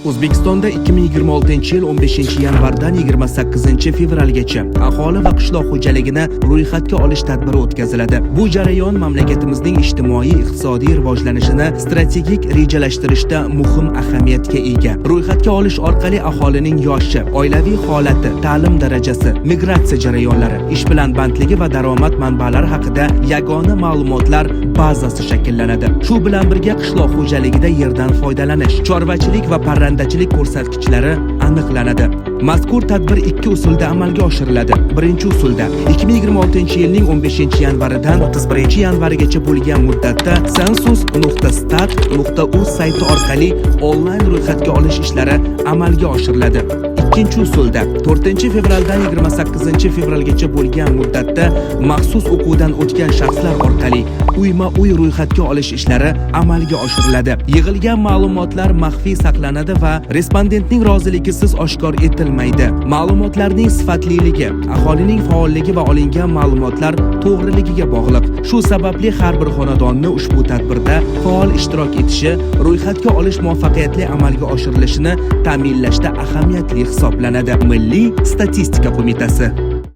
O'zbekistonda 2026-yil 15-yanvardan 28-fevralgacha aholi va qishloq xo'jaligini ro'yxatga olish tadbiri o'tkaziladi. Bu jarayon mamlakatimizning ijtimoiy-iqtisodiy rivojlanishini strategik rejalashtirishda muhim ahamiyatga ega. Ro'yxatga olish orqali aholining yoshi, oilaviy holati, ta'lim darajasi, migratsiya jarayonlari, ish bilan bandligi va daromad manbalari haqida yagona ma'lumotlar bazasi shakllanadi. Shu bilan birga qishloq xo'jaligida yerdan foydalanish, chorvachilik va parrandachilik ko'rsatkichlari aniqlanadi. Mazkur tadbir ikki usulda amalga oshiriladi. Birinchi usulda 2026-yilning 15-yanvaridan 31-yanvarigacha bo'lgan muddatda census.stat.uz sayti orqali onlayn ro'yxatga olish ishlari amalga oshiriladi. Ikkinchi usulda 4-fevraldan 28-fevralgacha bo'lgan muddatda maxsus o'quvdan o'tgan shaxslar orqali uyma-uy ro'yxatga olish ishlari amalga oshiriladi. Yig'ilgan ma'lumotlar maxfiy saqlanadi va respondentning roziligisiz oshkor etilmaydi. Ma'lumotlarning sifatliligi, aholining faolligi va olingan ma'lumotlar to'g'riligiga bog'liq. Shu sababli har bir xonadonni ushbu tadbirda faol ishtirok etishi ro'yxatga olish muvaffaqiyatli amalga oshirilishini ta'minlashda ahamiyatli hisoblanadi. Milliy statistika qo'mitasi